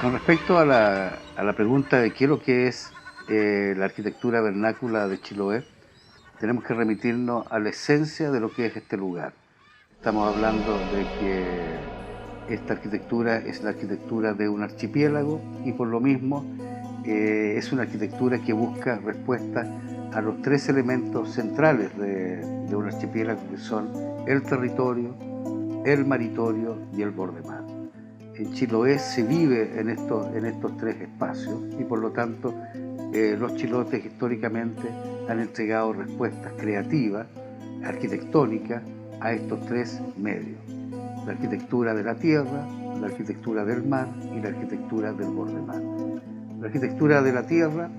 Con respecto a la pregunta de qué es lo que es la arquitectura vernácula de Chiloé, tenemos que remitirnos a la esencia de lo que es este lugar. Estamos hablando de que esta arquitectura es la arquitectura de un archipiélago y por lo mismo es una arquitectura que busca respuesta a los tres elementos centrales de un archipiélago, que son el territorio, el maritorio y el borde mar. En Chiloé se vive en estos tres espacios y por lo tanto los chilotes históricamente han entregado respuestas creativas, arquitectónicas, a estos tres medios: la arquitectura de la tierra, la arquitectura del mar y la arquitectura del borde mar. La arquitectura de la tierra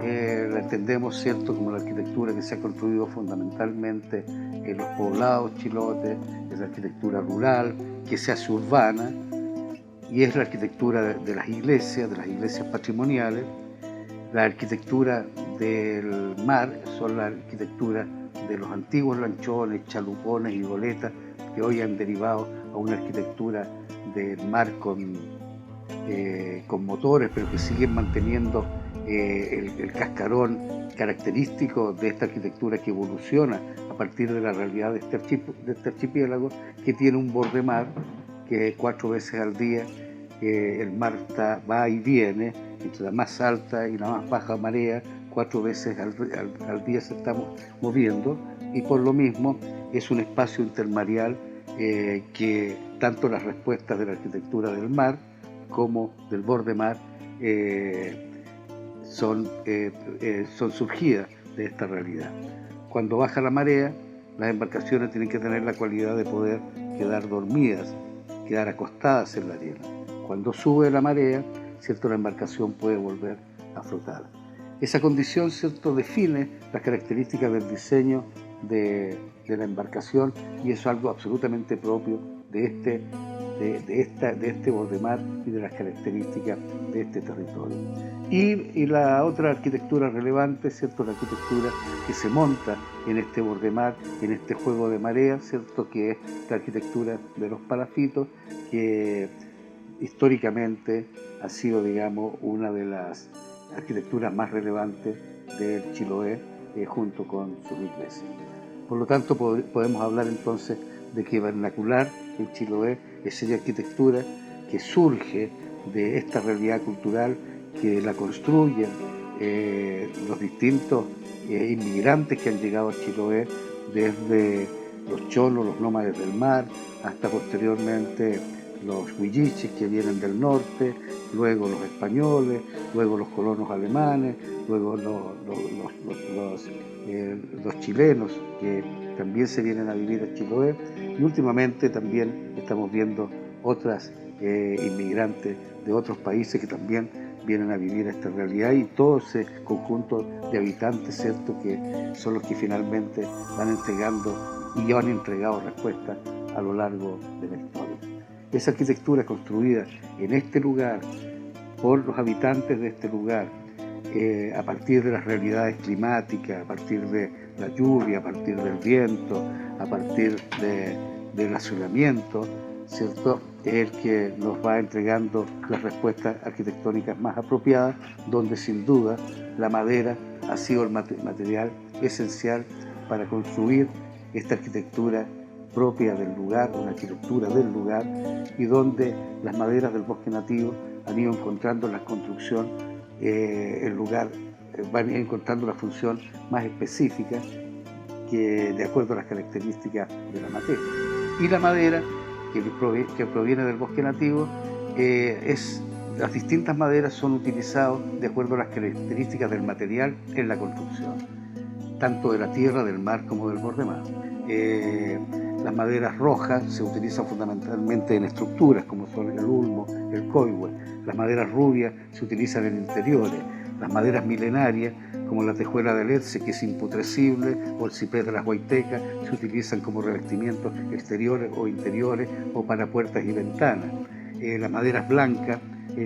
la entendemos, ¿cierto?, como la arquitectura que se ha construido fundamentalmente en los poblados chilotes, es la arquitectura rural que se hace urbana, y es la arquitectura de las iglesias patrimoniales. La arquitectura del mar son la arquitectura de los antiguos lanchones, chalupones y goletas, que hoy han derivado a una arquitectura del mar con motores, pero que siguen manteniendo el cascarón característico de esta arquitectura que evoluciona a partir de la realidad de este archipiélago, que tiene un borde mar que 4 veces al día el mar va y viene, entre la más alta y la más baja marea, 4 veces al día se está moviendo, y por lo mismo es un espacio intermareal que tanto las respuestas de la arquitectura del mar como del borde mar son surgidas de esta realidad. Cuando baja la marea, las embarcaciones tienen que tener la cualidad de poder quedar dormidas, quedar acostadas en la arena. Cuando sube la marea, ¿cierto?, la embarcación puede volver a flotar. Esa condición, ¿cierto?, define las características del diseño de la embarcación, y es algo absolutamente propio de este borde mar y de las características de este territorio. Y la otra arquitectura relevante, ¿cierto?, la arquitectura que se monta en este borde mar, en este juego de marea, ¿cierto?, que es la arquitectura de los palafitos, que históricamente ha sido, digamos, una de las arquitecturas más relevantes del Chiloé, junto con sus iglesias. Por lo tanto, podemos hablar entonces de que vernacular en Chiloé es esa arquitectura que surge de esta realidad cultural, que la construyen los distintos inmigrantes que han llegado a Chiloé, desde los cholos, los nómades del mar, hasta posteriormente los huilliches que vienen del norte, luego los españoles, luego los colonos alemanes, luego los chilenos que también se vienen a vivir a Chiloé, y últimamente también estamos viendo otras inmigrantes de otros países que también vienen a vivir esta realidad, y todo ese conjunto de habitantes, ¿cierto?, que son los que finalmente van entregando y ya han entregado respuestas a lo largo de la historia. Esa arquitectura construida en este lugar, por los habitantes de este lugar, a partir de las realidades climáticas, a partir de la lluvia, a partir del viento, a partir del azulamiento, ¿cierto?, es el que nos va entregando las respuestas arquitectónicas más apropiadas, donde sin duda la madera ha sido el material esencial para construir esta arquitectura propia del lugar, una arquitectura del lugar, y donde las maderas del bosque nativo han ido encontrando en la construcción el lugar, van encontrando la función más específica que de acuerdo a las características de la materia. Y la madera que proviene del bosque nativo, las distintas maderas son utilizadas de acuerdo a las características del material en la construcción, tanto de la tierra, del mar como del borde mar. Las maderas rojas se utilizan fundamentalmente en estructuras como son el ulmo, el coihue. Las maderas rubias se utilizan en interiores. Las maderas milenarias, como la tejuela de Lerce, que es imputrescible, o el ciprés de las Huaytecas, se utilizan como revestimientos exteriores o interiores, o para puertas y ventanas. Las maderas blancas,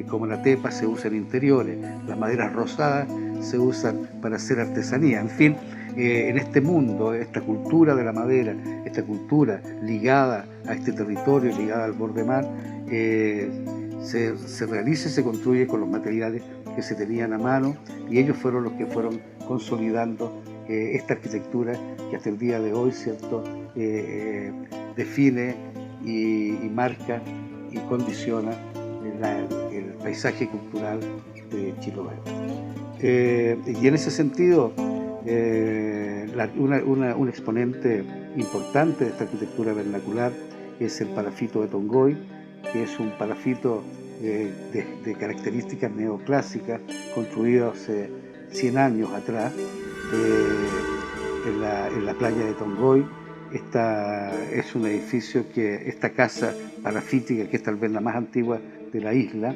como la tepa, se usan en interiores. Las maderas rosadas se usan para hacer artesanía. En fin, en este mundo, esta cultura de la madera, esta cultura ligada a este territorio, ligada al borde mar, se realiza y se construye con los materiales que se tenían a mano, y ellos fueron los que fueron consolidando esta arquitectura que hasta el día de hoy, ¿cierto?, define y marca y condiciona el paisaje cultural de Chiloé. Y en ese sentido, un exponente importante de esta arquitectura vernacular es el palafito de Tongoy, que es un palafito de características neoclásicas, construido hace 100 años atrás en la playa de Tongoy. Es un edificio esta casa palafítica, que es tal vez la más antigua de la isla,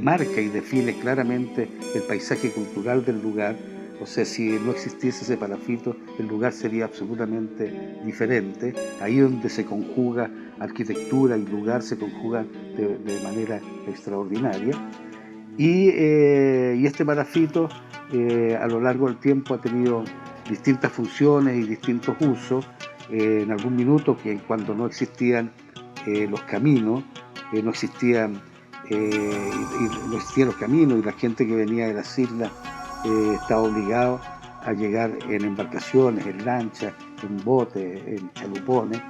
marca y define claramente el paisaje cultural del lugar. O sea, si no existiese ese palafito, el lugar sería absolutamente diferente. Ahí donde se conjuga arquitectura y lugar, se conjugan de manera extraordinaria. Y este palafito a lo largo del tiempo ha tenido distintas funciones y distintos usos. En algún minuto, que cuando no existían los caminos, no existían los caminos, y la gente que venía de las islas estaba obligado a llegar en embarcaciones, en lanchas, en botes, en chalupones.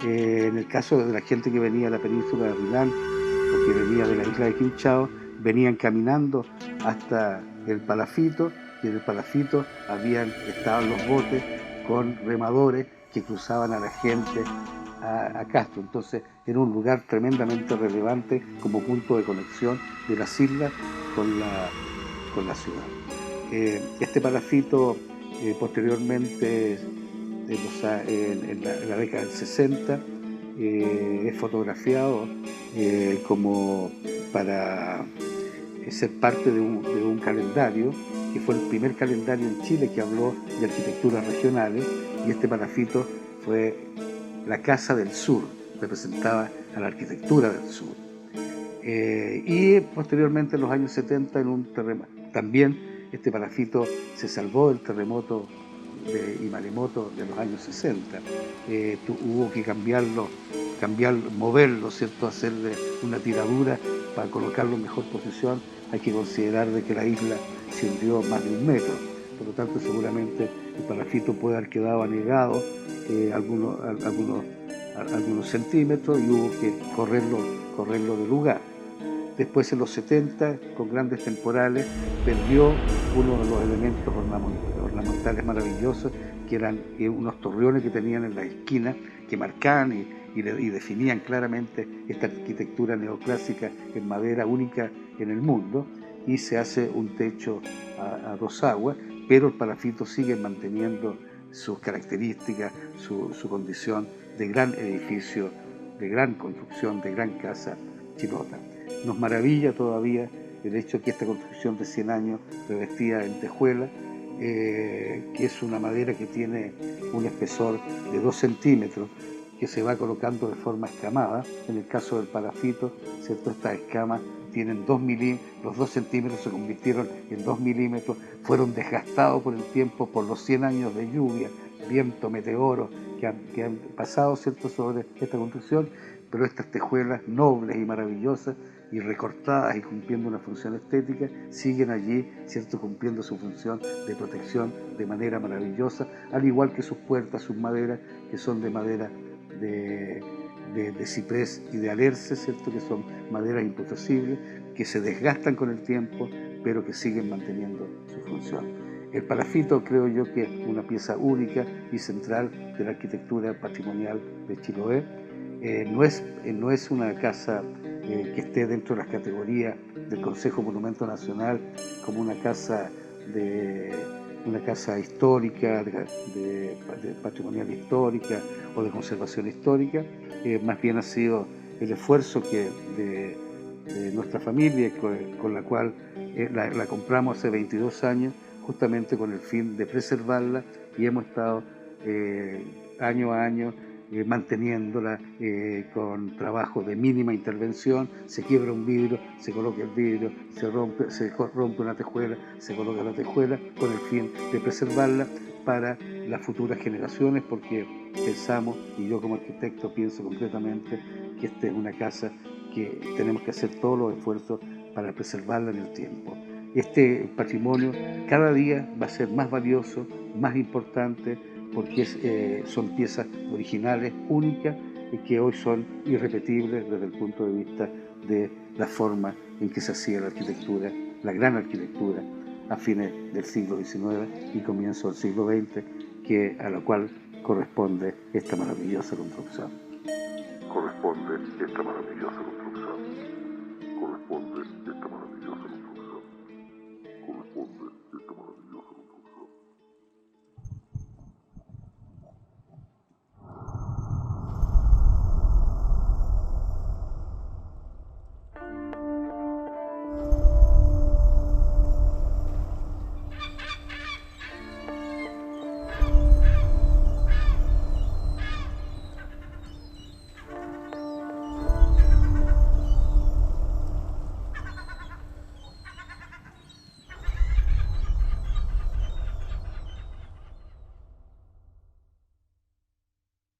En el caso de la gente que venía de la península de Rilán o que venía de la isla de Quinchao, venían caminando hasta el palafito, y en el palafito estaban los botes con remadores que cruzaban a la gente a Castro. Entonces era un lugar tremendamente relevante como punto de conexión de las islas con la ciudad. Este palafito posteriormente, en la década del 60, es fotografiado como para ser parte de un calendario, que fue el primer calendario en Chile que habló de arquitecturas regionales, y este palafito fue la Casa del Sur, representaba a la arquitectura del sur. Y posteriormente en los años 70, también este palafito se salvó del terremoto y maremoto de los años 60. Hubo que moverlo, ¿cierto?, hacerle una tiradura para colocarlo en mejor posición. Hay que considerar de que la isla se hundió más de 1 metro, por lo tanto seguramente el palafito puede haber quedado anegado algunos centímetros, y hubo que correrlo de lugar. Después, en los 70, con grandes temporales, perdió uno de los elementos ornamentales maravillosos, que eran unos torreones que tenían en la esquina, que marcaban y definían claramente esta arquitectura neoclásica en madera única en el mundo, y se hace un techo a 2 aguas, pero el palafito sigue manteniendo sus características, su condición de gran edificio, de gran construcción, de gran casa chilota. Nos maravilla todavía el hecho que esta construcción de 100 años, revestida en tejuela, que es una madera que tiene un espesor de 2 centímetros, que se va colocando de forma escamada. En el caso del palafito, ¿cierto?, estas escamas tienen 2 milímetros, los 2 centímetros se convirtieron en 2 milímetros, fueron desgastados por el tiempo, por los 100 años de lluvia, viento, meteoros que han pasado, ¿cierto?, sobre esta construcción, pero estas tejuelas nobles y maravillosas y recortadas y cumpliendo una función estética, siguen allí, ¿cierto?, cumpliendo su función de protección de manera maravillosa, al igual que sus puertas, sus maderas, que son de madera de ciprés y de alerce, ¿cierto?, que son maderas impotassibles, que se desgastan con el tiempo, pero que siguen manteniendo su función. El palafito, creo yo, que es una pieza única y central de la arquitectura patrimonial de Chiloé. No es una casa que esté dentro de las categorías del Consejo Monumento Nacional como una casa histórica, de patrimonial histórica o de conservación histórica. Más bien ha sido el esfuerzo de nuestra familia, con la cual la compramos hace 22 años, justamente con el fin de preservarla, y hemos estado año a año manteniéndola con trabajo de mínima intervención. Se quiebra un vidrio, se coloca el vidrio, se rompe una tejuela, se coloca la tejuela, con el fin de preservarla para las futuras generaciones, porque pensamos, y yo como arquitecto pienso completamente, que esta es una casa que tenemos que hacer todos los esfuerzos para preservarla en el tiempo. Este patrimonio cada día va a ser más valioso, más importante, porque son piezas originales, únicas, y que hoy son irrepetibles desde el punto de vista de la forma en que se hacía la arquitectura, la gran arquitectura, a fines del siglo XIX y comienzo del siglo XX, a la cual corresponde esta maravillosa construcción.